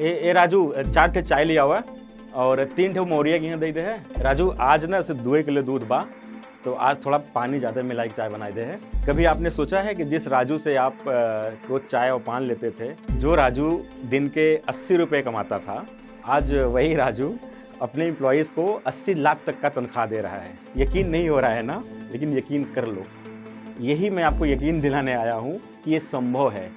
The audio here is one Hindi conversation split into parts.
ए राजू, 4 ठे चाय लिया हुआ और 3 ठे मोरिया की दे दे है। राजू आज ना सिर्फ 2 किलो दूध बा, तो आज थोड़ा पानी ज़्यादा मिला के चाय बनाई दे है। कभी आपने सोचा है कि जिस राजू से आप रोज चाय और पान लेते थे, जो राजू दिन के 80 रुपये कमाता था, आज वही राजू अपने एम्प्लॉइज़ को 80 लाख तक का तनख्वाह दे रहा है। यकीन नहीं हो रहा है ना? लेकिन यकीन कर लो। यही मैं आपको यकीन दिलाने आया हूँ कि ये संभव है।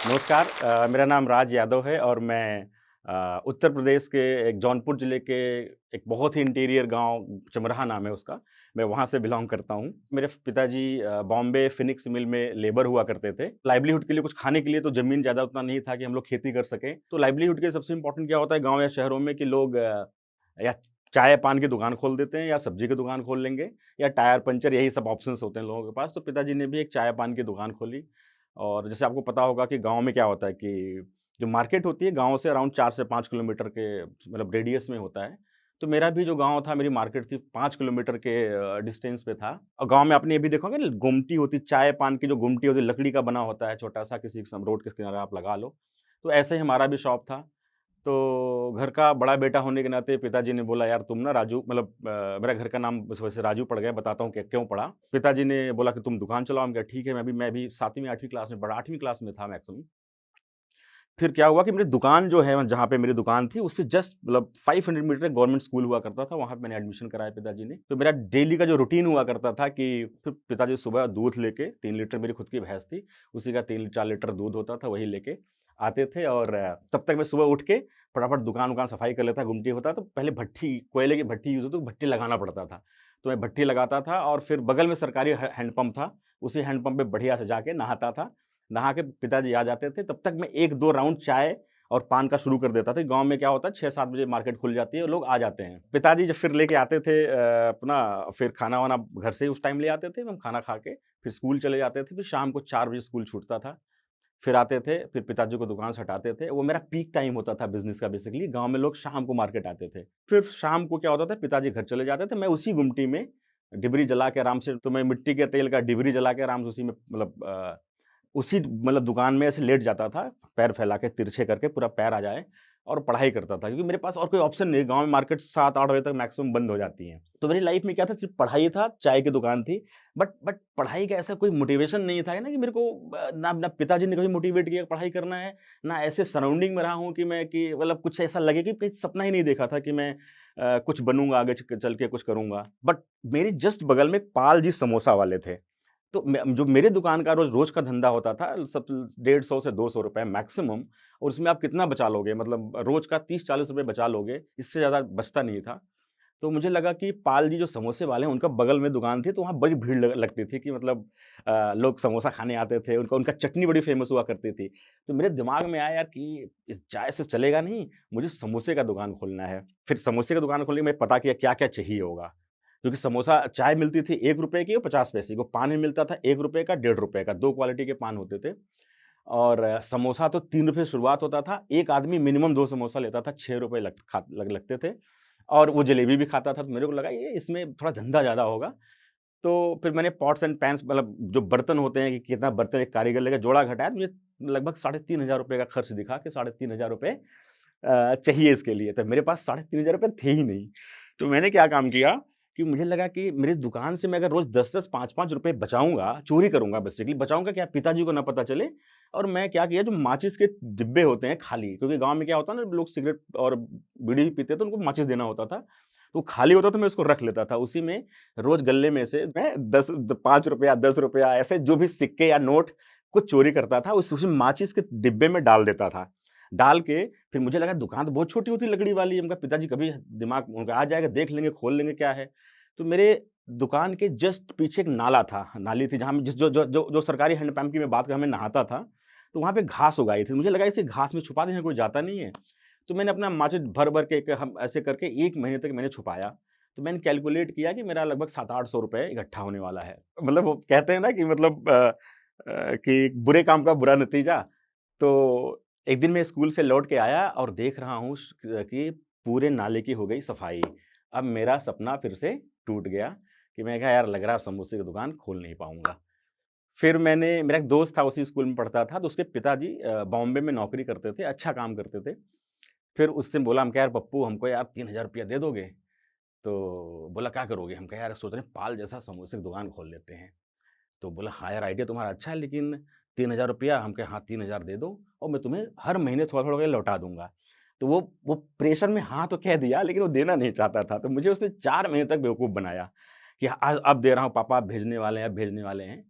नमस्कार, मेरा नाम राज यादव है और मैं उत्तर प्रदेश के एक जौनपुर ज़िले के एक बहुत ही इंटीरियर गांव चमराहा नाम है उसका, मैं वहां से बिलोंग करता हूं। मेरे पिताजी बॉम्बे फिनिक्स मिल में लेबर हुआ करते थे। लाइवलीहुड के लिए, कुछ खाने के लिए तो ज़मीन ज़्यादा उतना नहीं था कि हम लोग खेती कर सकें। तो लाइवलीहुड के सबसे इम्पोर्टेंट क्या होता है गाँव या शहरों में कि लोग या चाय पान की दुकान खोल देते हैं या सब्जी की दुकान खोल लेंगे या टायर पंचर, यही सब ऑप्शंस होते हैं लोगों के पास। तो पिताजी ने भी एक चाय पान की दुकान खोली। और जैसे आपको पता होगा कि गाँव में क्या होता है कि जो मार्केट होती है गाँव से अराउंड 4 से 5 किलोमीटर के मतलब रेडियस में होता है। तो मेरा भी जो गाँव था, मेरी मार्केट थी 5 किलोमीटर के डिस्टेंस पे था। और गाँव में आपने ये भी देखा होगा गुमटी होती, चाय पान की जो गुमटी होती है, लकड़ी का बना होता है छोटा-सा, किसी रोड के किनारे आप लगा लो। तो ऐसे ही हमारा भी शॉप था। तो घर का बड़ा बेटा होने के नाते पिताजी ने बोला, यार तुम ना राजू, मतलब मेरा घर का नाम बस वैसे राजू पड़ गया, बताता हूँ कि क्यों पड़ा। पिताजी ने बोला कि तुम दुकान चलाओ। हम कहा ठीक है। मैं भी 7वीं 8वीं क्लास में पढ़ा, 8वीं क्लास में था मैक्सिमम। फिर क्या हुआ कि मेरी दुकान जो है, जहाँ पे मेरी दुकान थी, उससे जस्ट मतलब 500 मीटर गवर्नमेंट स्कूल हुआ करता था, वहाँ पे मैंने एडमिशन कराया पिताजी ने। तो मेरा डेली का जो रूटीन हुआ करता था कि फिर पिताजी सुबह दूध लेके, 3 लीटर मेरी खुद की भैंस थी, उसी का 3-4 लीटर दूध होता था, वही लेके आते थे। और तब तक मैं सुबह उठ के फटाफट दुकान-वुकान सफाई कर लेता। गुमटी होता तो पहले भट्ठी, कोयले की भट्ठी यूज़ होती, तो भट्ठी लगाना पड़ता था। तो मैं भट्ठी लगाता था और फिर बगल में सरकारी हैंडपंप था, उसी हैंडपंप पे बढ़िया से जाके नहाता था। नहा के पिताजी आ जाते थे, तब तक मैं 1-2 राउंड चाय और पान का शुरू कर देता था। गाँव में क्या होता है 6-7 बजे मार्केट खुल जाती है और लोग आ जाते हैं। पिताजी जब फिर लेके आते थे अपना, फिर खाना-वाना घर से ही उस टाइम ले आते थे, हम खाना खा के फिर स्कूल चले जाते थे। फिर शाम को 4 बजे स्कूल छूटता था। फिर आते थे, फिर पिताजी को दुकान से हटाते थे। वो मेरा पीक टाइम होता था बिज़नेस का बेसिकली। गाँव में लोग शाम को मार्केट आते थे। फिर शाम को क्या होता था, पिताजी घर चले जाते थे, मैं उसी गुमटी में डिबरी जला के आराम से, तो मैं मिट्टी के तेल का डिबरी जला के आराम से उसी में मतलब उसी मतलब दुकान में ऐसे लेट जाता था, पैर फैला के तिरछे करके पूरा पैर आ जाए, और पढ़ाई करता था। क्योंकि मेरे पास और कोई ऑप्शन नहीं, गाँव में मार्केट 7-8 बजे तक मैक्सिमम बंद हो जाती है। तो मेरी लाइफ़ में क्या था, सिर्फ़ पढ़ाई था, चाय की दुकान थी। बट पढ़ाई का ऐसा कोई मोटिवेशन नहीं था ना कि मेरे को ना ना पिताजी ने कभी मोटिवेट किया पढ़ाई करना है, ना ऐसे सराउंडिंग में रहा हूँ कि मैं कि मतलब कुछ ऐसा लगे कि कहीं सपना ही नहीं देखा था कि मैं कुछ बनूँगा आगे चल के कुछ करूँगा। बट मेरे जस्ट बगल में पाल जी समोसा वाले थे। तो जो मेरे दुकान का रोज़ का धंधा होता था, सब 150 से 200 रुपए मैक्सिमम, और उसमें आप कितना बचा लोगे, मतलब रोज़ का 30-40 रुपए बचा लोगे, इससे ज़्यादा बचता नहीं था। तो मुझे लगा कि पाल जी जो समोसे वाले हैं, उनका बगल में दुकान थी, तो वहाँ बड़ी भीड़ लगती थी कि मतलब लोग समोसा खाने आते थे, उनका उनका चटनी बड़ी फ़ेमस हुआ करती थी। तो मेरे दिमाग में आया यार कि इस चाय से चलेगा नहीं, मुझे समोसे का दुकान खोलना है। फिर समोसे का दुकान खोलने में पता किया क्या-क्या चाहिए होगा। क्योंकि समोसा चाय मिलती थी ₹1 की और 50 पैसे की, पान भी मिलता था ₹1 का, ₹1.5 का, 2 क्वालिटी के पान होते थे। और समोसा तो ₹3 शुरुआत होता था, एक आदमी मिनिमम 2 समोसा लेता था, ₹6 लगते थे। और वो जलेबी भी खाता था, तो मेरे को लगा ये इसमें थोड़ा धंधा ज़्यादा होगा। तो फिर मैंने पॉट्स एंड पैन्स, मतलब जो बर्तन होते हैं कि कितना बर्तन एक कारीगर लेगा, जोड़ा घटाया, तो मुझे लगभग ₹3,500 का खर्च दिखा कि ₹3,500 चाहिए इसके लिए। तो मेरे पास ₹3,500 थे ही नहीं। तो मैंने क्या काम किया कि मुझे लगा कि मेरी दुकान से मैं अगर रोज़ 10-10, ₹5-5 बचाऊँगा, चोरी करूँगा बेसिकली, बचाऊँगा क्या, पिताजी को ना पता चले। और मैं क्या किया, जो माचिस के डिब्बे होते हैं खाली, क्योंकि गाँव में क्या होता है ना, लोग सिगरेट और बीड़ी भी पीते थे, तो उनको माचिस देना होता था। तो खाली होता था, मैं उसको रख लेता था। उसी में रोज़ गल्ले में से मैं 10 द ₹5 ₹10 ऐसे जो भी सिक्के या नोट कुछ चोरी करता था, उसी माचिस के डिब्बे में डाल देता था। डाल के फिर मुझे लगा दुकान तो बहुत छोटी होती है लकड़ी वाली, उनका पिताजी कभी दिमाग उनका आ जाएगा, देख लेंगे, खोल लेंगे क्या है। तो मेरे दुकान के जस्ट पीछे एक नाला था, नाली थी, जहाँ मैं जिस जो सरकारी हैंडपंप की मैं बात कर मैं नहाता था, तो वहाँ पे घास उगाई थी। मुझे लगा इसे घास में छुपा दें, कोई जाता नहीं है। तो मैंने अपना माचिस भर-भर के एक हम ऐसे करके 1 महीने तक मैंने छुपाया। तो मैंने कैलकुलेट किया कि मेरा लगभग 700-800 रुपए इकट्ठा होने वाला है। मतलब वो कहते हैं ना कि मतलब कि बुरे काम का बुरा नतीजा। तो एक दिन मैं स्कूल से लौट के आया और देख रहा हूँ कि पूरे नाले की हो गई सफाई। अब मेरा सपना फिर से टूट गया कि मैं कहा यार लग रहा है समोसे की दुकान खोल नहीं पाऊँगा। फिर मैंने मेरा एक दोस्त था उसी स्कूल में पढ़ता था, तो उसके पिताजी बॉम्बे में नौकरी करते थे, अच्छा काम करते थे। फिर उससे बोला, हम कहा, "यार पप्पू, हमको यार ₹3000 दे दोगे?" तो बोला, "क्या करोगे?" हम कहा, "यार सोच रहे हैं पाल जैसा समोसे की दुकान खोल लेते हैं।" तो बोला, "हाँ यार, आइडिया तुम्हारा अच्छा है, लेकिन ₹3000।" हम कहे, "हाँ, 3000 दे दो और मैं तुम्हें हर महीने थोड़ा-थोड़ा करके लौटा दूँगा।" तो वो प्रेशर में हाँ तो कह दिया, लेकिन वो देना नहीं चाहता था। तो मुझे उसने 4 महीने तक बेवकूफ़ बनाया कि अब दे रहा हूँ पापा, आप भेजने वाले हैं, अब भेजने वाले हैं।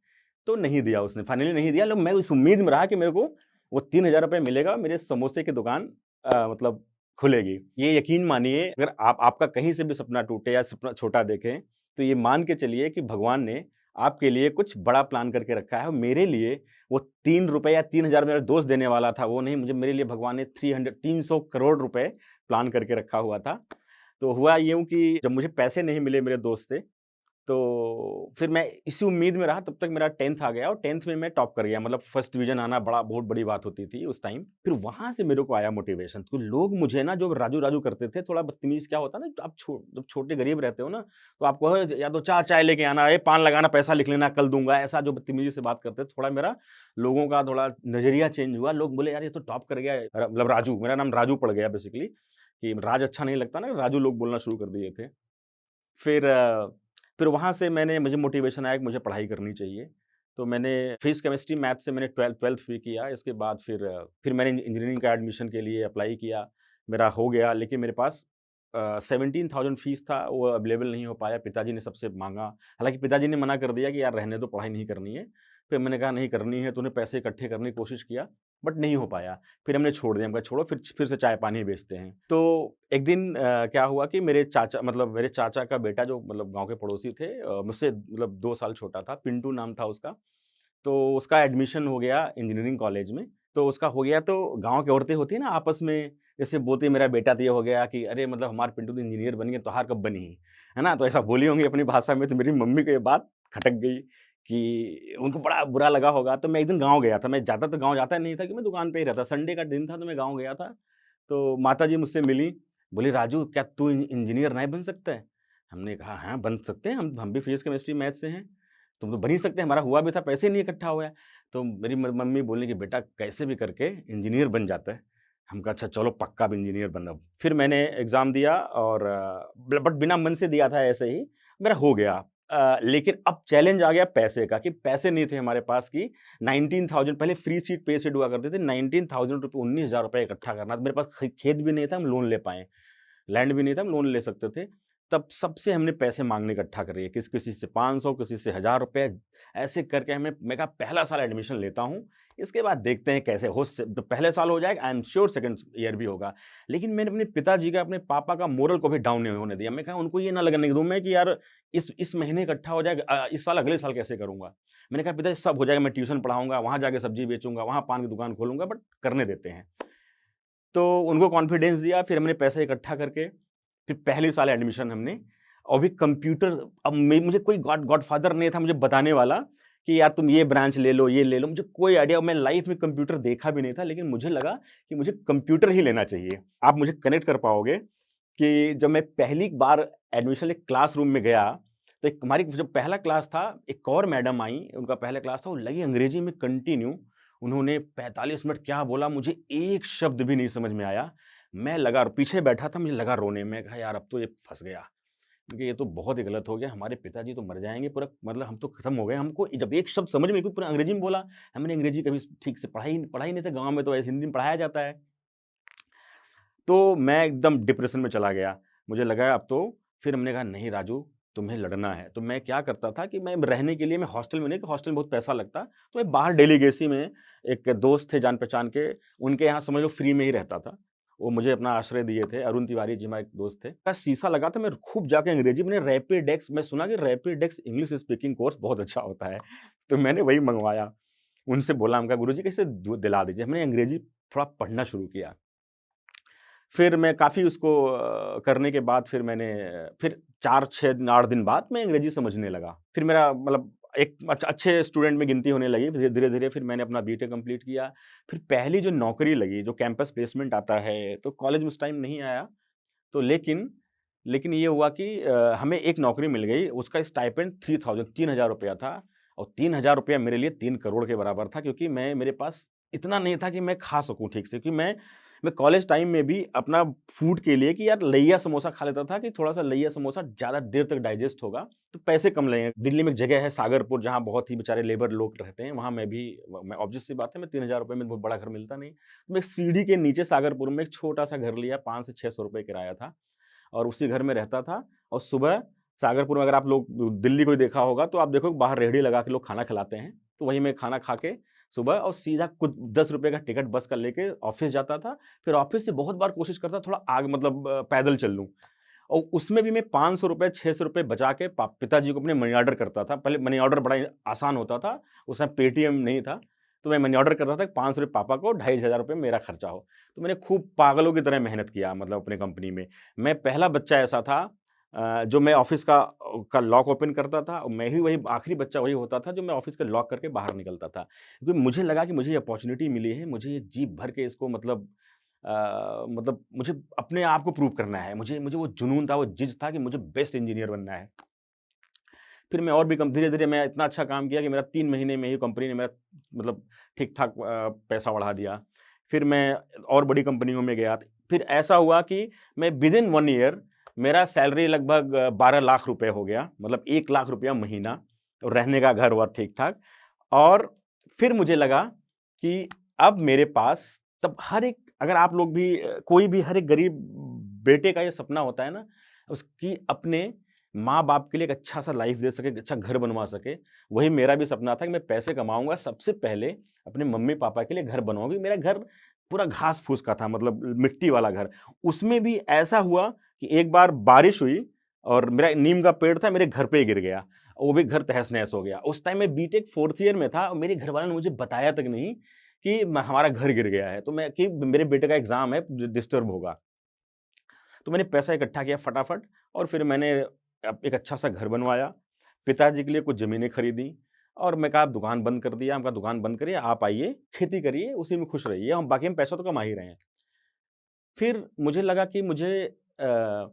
तो नहीं दिया उसने, फाइनली नहीं दिया। लेकिन मैं इस उम्मीद में रहा कि मेरे को वो ₹3000 मिलेगा, मेरे समोसे की दुकान मतलब खुलेगी। ये यकीन मानिए, अगर आपका कहीं से भी सपना टूटे या सपना छोटा देखें, तो ये मान के चलिए कि भगवान ने आपके लिए कुछ बड़ा प्लान करके रखा है और मेरे लिए वो ₹3 या 3000 मेरा दोस्त देने वाला था, वो नहीं, मुझे मेरे लिए भगवान ने 300 करोड़ रुपए प्लान करके रखा हुआ था। तो हुआ यूँ कि जब मुझे पैसे नहीं मिले मेरे दोस्त से, तो फिर मैं इसी उम्मीद में रहा, तब तक मेरा 10th आ गया और 10th में मैं टॉप कर गया, मतलब फर्स्ट डिवीज़न आना बहुत बड़ी बात होती थी उस टाइम। फिर वहाँ से मेरे को आया मोटिवेशन, तो लोग मुझे ना जो राजू-राजू करते थे, थोड़ा बदतमीज़ क्या होता है ना, आप जब छोटे गरीब रहते हो ना, तो आपको है या तो चाय लेके आना, ए पान लगाना, पैसा लिख लेना, कल दूँगा, ऐसा जो बदतमीज़ी से बात करते थे, थोड़ा मेरा लोगों का थोड़ा नज़रिया चेंज हुआ। लोग बोले, "यार ये तो टॉप कर गया है।" मतलब राजू, मेरा नाम राजू पड़ गया बेसिकली, कि राज अच्छा नहीं लगता ना, राजू लोग बोलना शुरू कर दिए थे। फिर फिर वहाँ से मुझे मोटिवेशन आया कि मुझे पढ़ाई करनी चाहिए। तो मैंने फिज़िक्स, केमिस्ट्री, मैथ से मैंने 12th भी किया। इसके बाद फिर मैंने इंजीनियरिंग का एडमिशन के लिए अप्लाई किया। मेरा हो गया, लेकिन मेरे पास 17,000 फीस था, वो अवेलेबल नहीं हो पाया। पिताजी ने सबसे माँगा। हालाँकि पिताजी ने मना कर दिया कि यार रहने दो, पढ़ाई नहीं करनी है। फिर मैंने कहा नहीं करनी है, तूने पैसे इकट्ठे करने की कोशिश किया, बट नहीं हो पाया। फिर हमने छोड़ दिया, हम कहा छोड़ो, फिर से चाय-पानी बेचते हैं। तो एक दिन क्या हुआ कि मेरे चाचा का बेटा, जो मतलब गाँव के पड़ोसी थे, मुझसे मतलब 2 साल छोटा था, पिंटू नाम था उसका। तो उसका एडमिशन हो गया इंजीनियरिंग कॉलेज में। तो उसका हो गया, तो गाँव की औरतें होती हैं ना, आपस में जैसे बोलती हैं, मेरा बेटा तो ये हो गया कि अरे मतलब हमारा पिंटू तो इंजीनियर बन गया, तोहार कब बनी? है ना? तो ऐसा बोली होंगी अपनी भाषा में, तो मेरी मम्मी को ये बात खटक गई कि उनको बड़ा बुरा लगा होगा। तो मैं एक दिन गाँव गया था, मैं ज़्यादा तो गाँव जाता नहीं था, कि मैं दुकान पे ही रहता। संडे का दिन था, तो मैं गाँव गया था। तो माताजी मुझसे मिली, बोली, "राजू, क्या तू इंजीनियर नहीं बन सकता है?" हमने कहा, "हाँ, बन सकते हैं, हम भी फिज़िक्स, केमिस्ट्री, मैथ से हैं। तुम तो बन ही सकते हैं, हमारा हुआ भी था, पैसे ही नहीं इकट्ठा हुआ है।" तो मेरी म मम्मी बोली कि बेटा कैसे भी करके इंजीनियर बन जाता है। हम कहा अच्छा चलो पक्का अब इंजीनियर बनना। फिर मैंने एग्ज़ाम दिया और बट बिना मन से दिया था ऐसे ही, मेरा हो गया। लेकिन अब चैलेंज आ गया पैसे का, कि पैसे नहीं थे हमारे पास, कि 19,000 पहले फ्री सीट पे सीट हुआ करते थे, 19,000 रुपए, 19,000 रुपए इकट्ठा करना। मेरे पास खेत भी नहीं था, हम लोन ले पाएँ। लैंड भी नहीं था, हम लोन ले सकते थे। तब सबसे हमने पैसे माँगने इकट्ठा करे, किसी से 500, किसी से ₹1000, ऐसे करके मैं कहा पहला साल एडमिशन लेता हूँ, इसके बाद देखते हैं कैसे हो स तो पहले साल हो जाएगा, I am sure second year भी होगा। लेकिन मैंने अपने पिताजी का, अपने पापा का मोरल को भी डाउन नहीं होने दिया। मैं कहा उनको ये ना लगने दूँ मैं कि यार इस महीने इकट्ठा हो जाएगा, इस साल अगले साल कैसे करूँगा? मैंने कहा पिताजी सब हो जाएगा, मैं ट्यूशन पढ़ाऊँगा, वहाँ जाके सब्ज़ी बेचूँगा, वहाँ पान की दुकान खोलूँगा, बट करने देते हैं। तो उनको कॉन्फिडेंस दिया, फिर हमने पैसे इकट्ठा करके फिर पहले साल एडमिशन हमने, और भी कंप्यूटर, अब मुझे कोई गॉडफ़ादर नहीं था मुझे बताने वाला कि यार तुम ये ब्रांच ले लो, ये ले लो, मुझे कोई आइडिया, मैं लाइफ़ में कंप्यूटर देखा भी नहीं था, लेकिन मुझे लगा कि मुझे कंप्यूटर ही लेना चाहिए। आप मुझे कनेक्ट कर पाओगे कि जब मैं पहली बार एडमिशन लिए क्लासरूम में गया, तो एक हमारी जो पहला क्लास था, एक और मैडम आई, उनका पहला क्लास था, वो लगी अंग्रेजी में कंटिन्यू, उन्होंने 45 मिनट क्या बोला, मुझे एक शब्द भी नहीं समझ में आया। मैं लगा पीछे बैठा था, मुझे लगा रोने, मैं कहा यार अब तो ये फँस गया, क्योंकि ये तो बहुत ही गलत हो गया, हमारे पिताजी तो मर जाएँगे, पूरा मतलब हम तो खत्म हो गए, हमको जब एक शब्द समझ में, क्योंकि पूरा अंग्रेजी में बोला, हमने अंग्रेजी कभी ठीक से पढ़ा ही नहीं था, गाँव में तो ऐसे हिंदी में पढ़ाया जाता है। तो मैं एकदम डिप्रेशन में चला गया। मुझे लगा अब तो, फिर हमने कहा नहीं राजू, तुम्हें लड़ना है। तो मैं क्या करता था कि मैं रहने के लिए, मैं हॉस्टल में नहीं, कि हॉस्टल में बहुत पैसा लगता, तो मैं बाहर डेलीगेसी में, एक दोस्त थे जान-पहचान के, उनके यहाँ समझ लो फ्री में ही रहता था। वो मुझे अपना आश्रय दिए थे, अरुण तिवारी जी हमारे एक दोस्त थे। का शीशा लगा था, मैं खूब जाके अंग्रेजी में रैपिडेक्स, मैं सुना कि रैपिडेक्स इंग्लिश स्पीकिंग कोर्स बहुत अच्छा होता है। तो मैंने वही मँगवाया। उनसे बोला, हम कहा गुरुजी कैसे दिला दीजिए। मैंने अंग्रेजी थोड़ा पढ़ना शुरू किया। फिर मैं काफ़ी उसको करने के बाद फिर 4-6 8 दिन बाद मैं अंग्रेजी समझने लगा। फिर मेरा मतलब एक अच्छे स्टूडेंट में गिनती होने लगी। धीरे-धीरे फिर मैंने अपना बीटेक कंप्लीट किया। फिर पहली जो नौकरी लगी, जो कैंपस प्लेसमेंट आता है, तो कॉलेज में उस टाइम नहीं आया। तो लेकिन ये हुआ कि हमें एक नौकरी मिल गई, उसका स्टाइपेंड 3000 ₹3000 था। और 3,000 रुपया मेरे लिए 3 करोड़ के बराबर था, क्योंकि मेरे पास इतना नहीं था कि मैं खा सकूँ ठीक से, क्योंकि मैं कॉलेज टाइम में भी अपना फूड के लिए कि यार लइया समोसा खा लेता था, कि थोड़ा-सा लइया समोसा ज़्यादा देर तक डाइजेस्ट होगा, तो पैसे कम लगेंगे। दिल्ली में एक जगह है सागरपुर, जहाँ बहुत ही बेचारे लेबर लोग रहते हैं, वहाँ मैं ऑब्वियस सी बात है, मैं 3,000 रुपए में बहुत बड़ा घर मिलता नहीं। तो मैं एक सीढ़ी के नीचे सागरपुर में एक छोटा-सा घर लिया, 5 से 600 रुपए किराया था, और उसी घर में रहता था। और सुबह सागरपुर में अगर आप लोग दिल्ली कोई देखा होगा, तो आप देखोगे बाहर रेहड़ी लगा के लोग खाना खिलाते हैं, तो वहीं मैं खाना खा के सुबह और सीधा कुछ ₹10 का टिकट बस का लेके ऑफ़िस जाता था। फिर ऑफ़िस से बहुत बार कोशिश करता थोड़ा आग मतलब पैदल चल लूँ, और उसमें भी मैं ₹500 ₹600 बचा के पिताजी को अपने मनी ऑर्डर करता था। पहले मनी ऑर्डर बड़ा ही आसान होता था, उस समय पेटीएम नहीं था, तो मैं मनी ऑर्डर करता था, ₹500 पापा को, ₹2,500 मेरा खर्चा हो। तो मैंने खूब पागलों की तरह मेहनत किया मतलब अपनी कंपनी में। मैं पहला बच्चा ऐसा था जो मैं ऑफ़िस का लॉक ओपन करता था, और मैं ही वही आखिरी बच्चा वही होता था जो मैं ऑफ़िस का लॉक करके बाहर निकलता था। क्योंकि मुझे लगा कि मुझे ये अपॉर्च्युनिटी मिली है, मुझे ये जी भर के इसको मतलब मुझे अपने आप को प्रूव करना है। मुझे वो जुनून था, वो जिद था कि मुझे बेस्ट इंजीनियर बनना है। फिर मैं और भी कम धीरे-धीरे मैं इतना अच्छा काम किया कि मेरा 3 महीने में ही कंपनी ने मेरा मतलब ठीक-ठाक पैसा बढ़ा दिया। फिर मैं और बड़ी कंपनियों में गया। फिर ऐसा हुआ कि मैं विदिन 1 ईयर मेरा सैलरी लगभग 12 लाख रुपए हो गया। मतलब 1 लाख रुपया महीना, और रहने का घर-वर ठीक-ठाक। और फिर मुझे लगा कि अब मेरे पास तब हर एक, अगर आप लोग भी कोई भी हर एक गरीब बेटे का ये सपना होता है ना, उसकी अपने माँ-बाप के लिए एक अच्छा-सा लाइफ़ दे सके, एक अच्छा घर बनवा सके। वही मेरा भी सपना था कि मैं पैसे कमाऊँगा, सबसे पहले अपने मम्मी-पापा के लिए घर बनवाऊँगी। मेरा घर पूरा घास-फूस का था, मतलब मिट्टी वाला घर। उसमें भी ऐसा हुआ कि एक बार बारिश हुई और मेरा नीम का पेड़ था, मेरे घर पे ही गिर गया। वो भी घर तहस-नहस हो गया। उस टाइम मैं बीटेक 4th ईयर में था, और मेरे घरवालों ने मुझे बताया तक नहीं कि हमारा घर गिर गया है। तो मैं कि मेरे बेटे का एग्ज़ाम है, डिस्टर्ब होगा। तो मैंने पैसा इकट्ठा किया फटाफट, और फिर मैंने एक अच्छा-सा घर बनवाया। पिताजी के लिए कुछ ज़मीनें खरीदी, और मैं कहा अब दुकान बंद कर दिया। हम कहा दुकान बंद करिए, आप आइए, खेती करिए, उसी में खुश रहिए, हम बाकी हम पैसा तो कमा ही रहे हैं। फिर मुझे लगा कि मुझे अ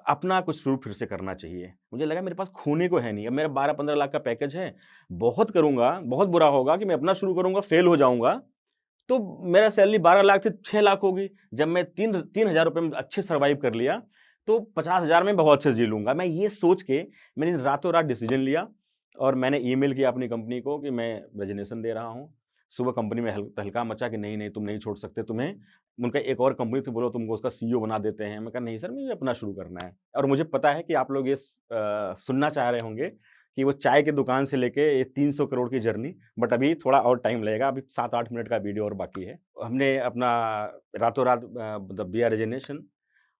अपना कुछ शुरू फिर से करना चाहिए। मुझे लगा मेरे पास खोने को है नहीं। अब मेरा 12-15 लाख का पैकेज है, बहुत करूँगा, बहुत बुरा होगा कि मैं अपना शुरू करूँगा, फेल हो जाऊँगा, तो मेरा सैलरी 12 लाख से 6 लाख होगी। जब मैं 3,000 रुपए में अच्छे सर्वाइव कर लिया, तो 50,000 में बहुत अच्छे से जी लूँगा। मैं ये सोच के मैंने रातों-रात डिसीज़न लिया, और मैंने ईमेल किया अपनी कंपनी को कि मैं रेज़िग्नेशन दे रहा हूँ। सुबह कंपनी में तहलका मचा कि नहीं, नहीं तुम नहीं छोड़ सकते, तुम्हें उनका एक और कंपनी थी, बोलो तुमको उसका सीईओ बना देते हैं। मैं कहा नहीं सर, मुझे अपना शुरू करना है। और मुझे पता है कि आप लोग ये सुनना चाह रहे होंगे कि वो चाय की दुकान से लेके ये 300 करोड़ की जर्नी, बट अभी थोड़ा और टाइम लगेगा, अभी 7-8 मिनट का वीडियो और बाकी है। हमने अपना रातों-रात मतलब दिया रेजिग्नेशन,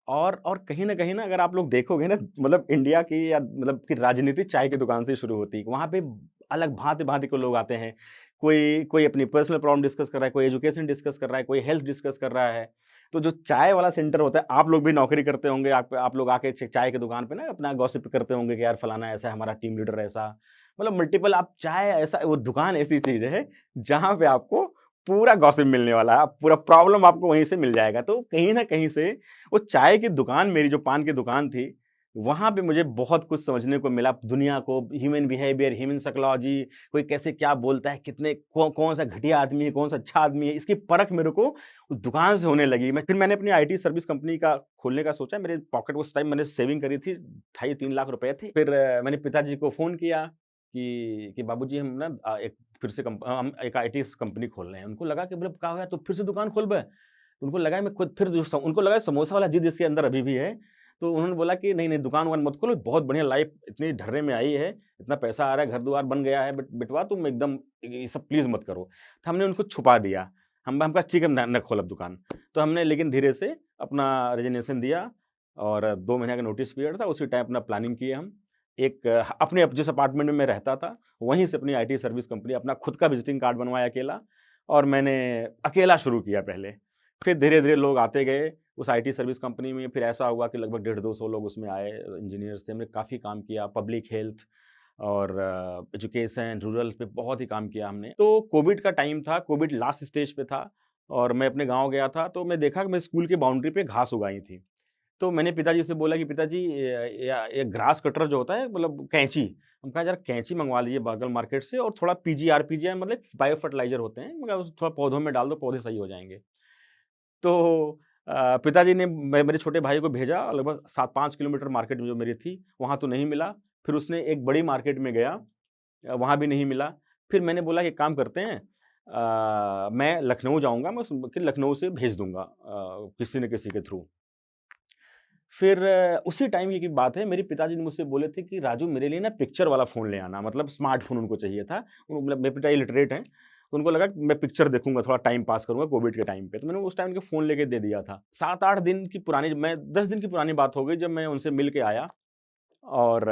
और कहीं न अगर आप लोग देखोगे ना, मतलब इंडिया की या मतलब की राजनीति चाय की दुकान से शुरू होती है। वहाँ पे अलग भाँति-भाँति के लोग आते हैं। कोई कोई अपनी पर्सनल प्रॉब्लम डिस्कस कर रहा है, कोई एजुकेशन डिस्कस कर रहा है, कोई हेल्थ डिस्कस कर रहा है। तो जो चाय वाला सेंटर होता है, आप लोग भी नौकरी करते होंगे, आप लोग आके चाय की दुकान पे ना अपना गॉसिप करते होंगे कि यार फलाना ऐसा है, हमारा टीम लीडर ऐसा। मतलब मल्टीपल, आप चाय ऐसा, वो दुकान ऐसी चीज़ है, जहाँ पे आपको पूरा गॉसिप मिलने वाला है। पूरा प्रॉब्लम आपको वहीं से मिल जाएगा। तो कहीं न कहीं से वो चाय की दुकान, मेरी जो पान की दुकान थी, वहाँ पे मुझे बहुत कुछ समझने को मिला, दुनिया को, ह्यूमन बिहेवियर, ह्यूमन साइकोलॉजी, कोई कैसे क्या बोलता है, कितने कौन-सा घटिया आदमी है, कौन-सा अच्छा आदमी है, इसकी परख मेरे को उस दुकान से होने लगी। मैंने अपनी आईटी सर्विस कंपनी का खोलने का सोचा। मेरे पॉकेट उस टाइम मैंने सेविंग करी थी, ढाई 3 लाख रुपए थे। फिर मैंने पिताजी को फ़ोन किया कि बाबूजी हम ना एक फिर से हम एक आईटी कंपनी खोल रहे हैं। उनको लगा कि बोले क्या हो गया, तू फिर से दुकान खोल बे? उनको लगा मैं खुद फिर जो उनको लगा समोसा वाला जिद इसके अंदर अभी भी है। तो उन्होंने बोला कि नहीं, नहीं दुकान-वुकान मत खोलो, बहुत बढ़िया लाइफ़ इतनी ढर्रे में आई है, इतना पैसा आ रहा है, घर-द्वार बन गया है, बेटवा तुम एकदम ये सब प्लीज़ मत करो। तो हमने उनको छुपा दिया। हम कहा ठीक है, ना खोल अब दुकान। तो हमने लेकिन धीरे से अपना रेजिग्नेशन दिया, और 2 महीने का नोटिस पीरियड था, उसी टाइम अपना प्लानिंग किए हम। एक अपने जिस अपार्टमेंट में मैं रहता था, वहीं से अपनी आईटी सर्विस कंपनी, अपना खुद का विज़िटिंग कार्ड बनवाया अकेला, और मैंने अकेला शुरू किया पहले। फिर धीरे-धीरे लोग आते गए उस आईटी सर्विस कंपनी में। फिर ऐसा हुआ कि लगभग 150-200 लोग उसमें आए, इंजीनियर्स थे। हमने काफ़ी काम किया, पब्लिक हेल्थ और एजुकेशन, रूरल पे बहुत ही काम किया हमने। तो कोविड का टाइम था, कोविड लास्ट स्टेज पे था, और मैं अपने गाँव गया था, तो मैं देखा कि मेरे स्कूल की बाउंड्री पे घास उग आई थी। तो मैंने पिताजी से बोला कि पिताजी या ये ग्रास कटर जो होता है मतलब कैंची, हम कहा यार कैंची मंगवा लीजिए बगल मार्केट से और थोड़ा पीजीआर मतलब बायो फर्टिलाइज़र होते हैं, मगर उस थोड़ा पौधों में डाल दो, पौधे सही हो जाएँगे। तो पिताजी ने मेरे छोटे भाई को भेजा लगभग 7-5 किलोमीटर मार्केट जो मेरी थी, वहाँ तो नहीं मिला। फिर उसने एक बड़ी मार्केट में गया, वहाँ भी नहीं मिला। फिर मैंने बोला कि एक काम करते हैं, मैं लखनऊ जाऊँगा, मैं लखनऊ से भेज दूँगा किसी न किसी के थ्रू। फिर उसी टाइम की बात है, मेरे पिताजी ने मुझसे बोले थे कि राजू मेरे लिए ना पिक्चर वाला फ़ोन ले आना, मतलब स्मार्टफ़ोन उनको चाहिए था। वो मतलब मेरे पिताजी लिटरेट हैं, तो उनको लगा कि मैं पिक्चर देखूँगा, थोड़ा टाइम पास करूँगा कोविड के टाइम पे, तो मैंने उस टाइम उनको फ़ोन लेके दे दिया था। 7-8 दिन की पुरानी, मैं 10 दिन की पुरानी बात हो गई जब मैं उनसे मिल के आया और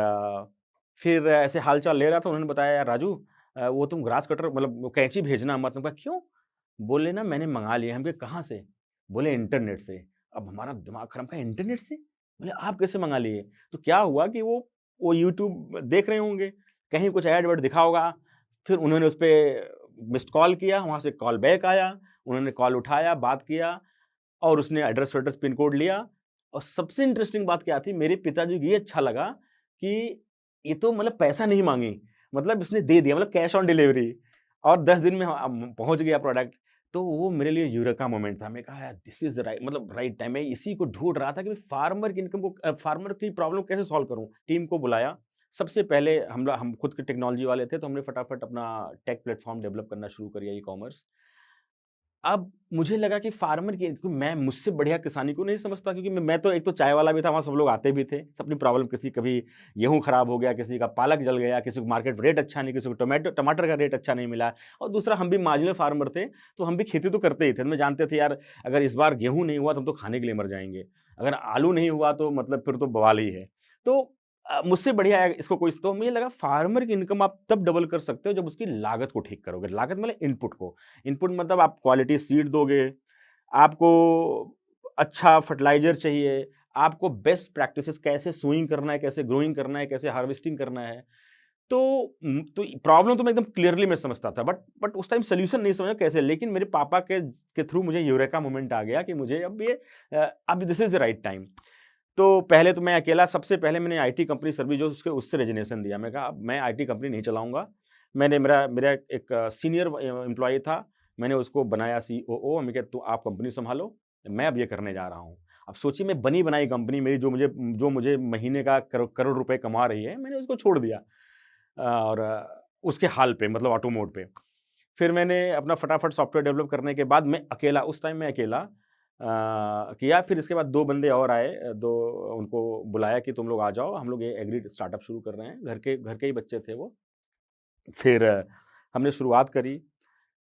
फिर ऐसे हाल-चाल ले रहा था, उन्होंने बताया, "यार राजू वो तुम ग्रास कटर मतलब वो कैंची भेजना मत।" मैंने कहा, "क्यों?" बोले ना मैंने मँगा लिया। हम कहे कहाँ से? बोले इंटरनेट से। अब हमारा दिमाग खराब, कहा इंटरनेट से? बोले आप कैसे मँगा लिए? तो क्या हुआ कि वो यूट्यूब देख रहे होंगे, कहीं कुछ ऐड-वैड दिखा होगा, फिर उन्होंने उसपे मिस्ड कॉल किया, वहाँ से कॉल बैक आया, उन्होंने कॉल उठाया, बात किया और उसने एड्रेस-वैड्रेस पिन कोड लिया और सबसे इंटरेस्टिंग बात क्या थी, मेरे पिताजी को ये अच्छा लगा कि ये तो मतलब पैसा नहीं माँगी, मतलब इसने दे दिया, मतलब कैश ऑन डिलीवरी और 10 दिन में पहुँच गया प्रोडक्ट। तो वो मेरे लिए यूरेका मोमेंट था। मैं कहा यार दिस इज़ द राइट, मतलब राइट टाइम। मैं इसी को ढूँढ रहा था कि फार्मर की इनकम को फार्मर की प्रॉब्लम कैसे सॉल्व करूँ? टीम को बुलाया। सबसे पहले हम खुद के टेक्नोलॉजी वाले थे, तो हमने फटाफट अपना टेक प्लेटफ़ॉर्म डेवलप करना शुरू कर दिया, ई-कॉमर्स। अब मुझे लगा कि फार्मर की, क्योंकि मैं मुझसे बढ़िया किसानी को नहीं समझता, क्योंकि मैं तो एक तो चाय वाला भी था, वहाँ सब लोग आते भी थे। अपनी प्रॉब्लम, किसी कभी गेहूँ खराब हो गया, किसी का पालक जल गया, किसी को मार्केट रेट अच्छा नहीं, किसी को टमाटर का रेट अच्छा नहीं मिला और दूसरा हम भी मार्जिनल फार्मर थे, तो हम भी खेती तो करते ही थे। मैं जानते थे यार अगर इस बार गेहूँ नहीं हुआ तो हम तो खाने के लिए मर जाएँगे। अगर आलू नहीं हुआ तो मतलब फिर तो बवाल ही है। तो मुझसे बढ़िया है इसको कोई, तो मुझे लगा फार्मर की इनकम आप तब डबल कर सकते हो जब उसकी लागत को ठीक करोगे। लागत मतलब इनपुट को। इनपुट मतलब आप क्वालिटी सीड दोगे, आपको अच्छा फर्टिलाइज़र चाहिए, आपको बेस्ट प्रैक्टिसेज़ कैसे सोइंग करना है, कैसे ग्रोइंग करना है, कैसे हार्वेस्टिंग करना है। तो तो प्रॉब्लम तो मैं एकदम क्लियरली मैं समझता था, बट उस टाइम सॉल्यूशन नहीं समझा कैसे, लेकिन मेरे पापा के थ्रू मुझे यूरेका मोमेंट आ गया कि मुझे अब this is the right time. तो पहले तो मैं अकेला, सबसे पहले मैंने आईटी कंपनी सर्विस जो उसके उससे रेजिग्नेशन दिया। मैं कहा अब मैं आईटी कंपनी नहीं चलाऊँगा। मैंने मेरा मेरा एक सीनियर एम्प्लॉयी था, मैंने उसको बनाया सीओओ। मैंने कहा तो आप कंपनी सँभालो, मैं अब ये करने जा रहा हूँ। अब सोचिए मैं बनी-बनाई कंपनी मेरी, जो मुझे महीने का करोड़ रुपए कमा रही है, मैंने उसको छोड़ दिया और उसके हाल पे, मतलब ऑटो मोड पे। फिर मैंने अपना फटाफट सॉफ्टवेयर डेवलप करने के बाद मैं अकेला, उस टाइम मैं अकेला किया। फिर इसके बाद 2 बंदे और आए, 2 उनको बुलाया कि तुम लोग आ जाओ, हम लोग ये एग्री स्टार्टअप शुरू कर रहे हैं। घर के ही बच्चे थे वो। फिर हमने शुरुआत करी।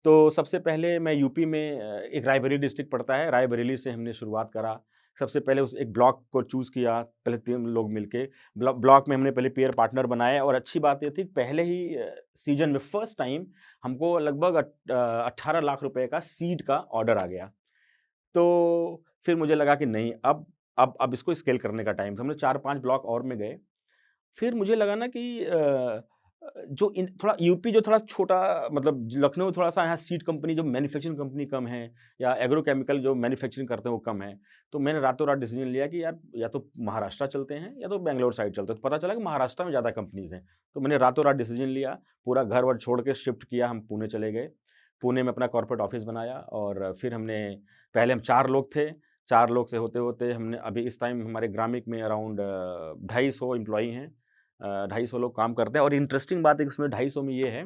तो सबसे पहले मैं यूपी में एक रायबरेली डिस्ट्रिक्ट पड़ता है, रायबरेली से हमने शुरुआत करा। सबसे पहले उस एक ब्लॉक को चूज़ किया, पहले 3 लोग मिलके। ब्लॉक में हमने पहले पेयर पार्टनर बनाए और अच्छी बात ये थी पहले ही सीज़न में फर्स्ट टाइम हमको लगभग 18 लाख रुपए का सीड का ऑर्डर आ गया। तो फिर मुझे लगा कि नहीं, अब इसको स्केल करने का टाइम था। हमने 4-5 ब्लॉक और में गए। फिर मुझे लगा ना कि जो इन थोड़ा यूपी जो थोड़ा छोटा, मतलब लखनऊ थोड़ा-सा यहाँ सीड कंपनी, जो मैन्युफैक्चरिंग कंपनी कम है या एग्रोकेमिकल जो मैन्युफैक्चरिंग करते हैं वो कम है। तो मैंने रातों-रात डिसीज़न लिया कि यार या तो महाराष्ट्र चलते हैं या तो बैंगलोर साइड चलते हैं। तो पता चला कि महाराष्ट्र में ज़्यादा कंपनीज़ हैं। तो मैंने रातों-रात डिसीज़न लिया, पूरा घर-वर छोड़ के शिफ्ट किया, हम पुणे चले गए। पुणे में अपना कॉर्पोरेट ऑफ़िस बनाया और फिर हमने, पहले हम 4 लोग थे, 4 लोग से होते-होते हमने, अभी इस टाइम हमारे ग्रामिक में अराउंड 250 एम्प्लॉयी हैं। 250 लोग काम करते हैं और इंटरेस्टिंग बात है कि उसमें 250 में ये है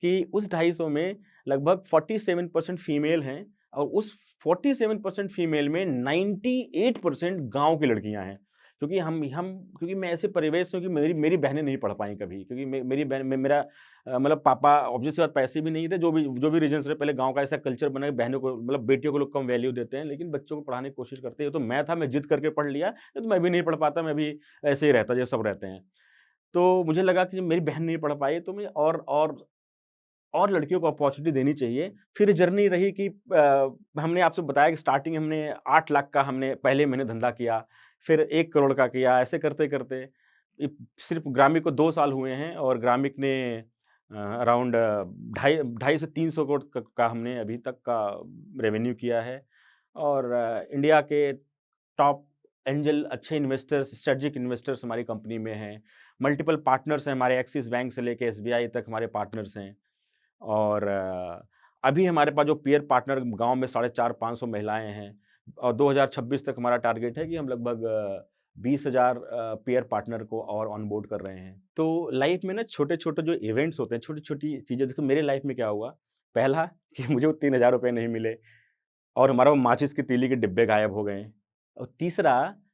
कि उस 250 में लगभग 47% फीमेल हैं और उस 47% फीमेल में 98% गाँव की लड़कियाँ हैं। क्योंकि क्योंकि मैं ऐसे परिवेश से हूँ कि मेरी मेरी बहनें नहीं पढ़ पाईं कभी, क्योंकि मेरी बहन में मेरा मतलब पापा ऑब्वियस सी बात, पैसे भी नहीं थे, जो भी रीज़न्स रहे, पहले गाँव का ऐसा कल्चर बना है, बहनों को मतलब बेटियों को लोग कम वैल्यू देते हैं, लेकिन बच्चों को पढ़ाने की कोशिश करते हैं। ये तो मैं था, मैं ज़िद करके पढ़ लिया, नहीं तो मैं भी नहीं पढ़ पाता, मैं भी ऐसे ही रहता जैसे सब रहते हैं। तो मुझे लगा कि जब मेरी बहन नहीं पढ़ पाई तो मैं और लड़कियों को अपॉर्च्युनिटी देनी चाहिए। फिर जर्नी रही कि हमने आपसे बताया कि स्टार्टिंग हमने 8 लाख का हमने पहले महीने धंधा किया, फिर 1 करोड़ का किया, ऐसे करते-करते सिर्फ़ ग्रामिक को 2 साल हुए हैं और ग्रामिक ने अराउंड ढाई ढाई से 300 करोड़ का हमने अभी तक का रेवेन्यू किया है और इंडिया के टॉप एंजल अच्छे इन्वेस्टर्स, स्ट्रेटेजिक इन्वेस्टर्स हमारी कंपनी में हैं। मल्टीपल पार्टनर्स हैं हमारे, एक्सिस बैंक से लेके एसबीआई तक हमारे पार्टनर्स हैं। और अभी हमारे पास जो पीयर पार्टनर गाँव में 450-500 महिलाएँ हैं और 2026 तक हमारा टारगेट है कि हम लगभग 20,000 पीयर पार्टनर को और ऑनबोर्ड कर रहे हैं। तो लाइफ में ना छोटे-छोटे जो इवेंट्स होते हैं, छोटी-छोटी चीज़ें, देखो मेरे लाइफ में क्या हुआ, पहला कि मुझे वो 3,000 रुपए नहीं मिले और हमारा वो माचिस की तीली के डिब्बे गायब हो गए। और तीसरा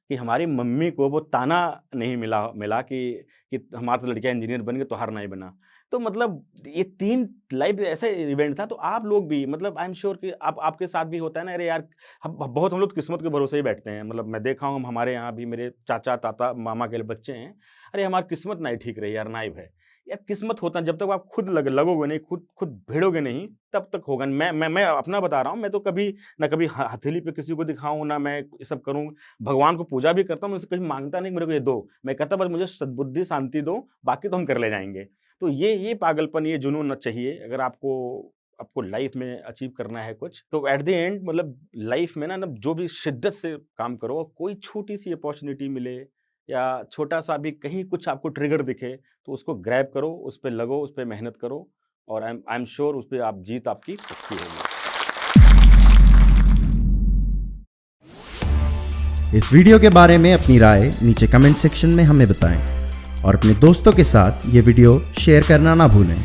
कि हमारी मम्मी को वो ताना नहीं मिला मिला कि हमारा तो लड़कियाँ इंजीनियर बन गई, तुम्हारा नहीं बना। तो मतलब ये 3 लाइफ ऐसा इवेंट था, तो आप लोग भी मतलब आई एम श्योर कि आप आपके साथ भी होता है ना, अरे यार हम लोग किस्मत के भरोसे ही बैठते हैं। मतलब मैं देखा हूँ हमारे यहाँ भी मेरे चाचा, ताता, मामा के बच्चे हैं, अरे हमारी किस्मत नहीं ठीक रही यार, नाइब है। यार किस्मत होता है, जब तक आप खुद लगोगे नहीं, खुद भिड़ोगे नहीं, तब तक होगा। मैं अपना बता रहा हूँ, मैं तो कभी ना कभी ह हथेली पे किसी को दिखाऊँ, ना मैं ये सब करूँ। भगवान को पूजा भी करता हूँ, मैं उससे कभी माँगता नहीं कि मेरे को ये दो। मैं कहता बस मुझे सद्बुद्धि, शांति दो, बाकी तो हम कर ले जाएँगे। तो ये पागलपन, ये जुनून ना चाहिए। अगर आपको आपको लाइफ़ में अचीव करना है कुछ, तो एट द एंड मतलब लाइफ़ में ना जो भी शिद्दत से काम करो, कोई छोटी-सी अपॉर्च्युनिटी मिले या छोटा-सा भी कहीं कुछ आपको ट्रिगर दिखे, तो उसको ग्रैब करो, उस पे लगो, उस पे मेहनत करो और आई एम श्योर उस पे आप जीत आपकी पक्की होगी। इस वीडियो के बारे में अपनी राय नीचे कमेंट सेक्शन में हमें बताएं और अपने दोस्तों के साथ ये वीडियो शेयर करना ना भूलें।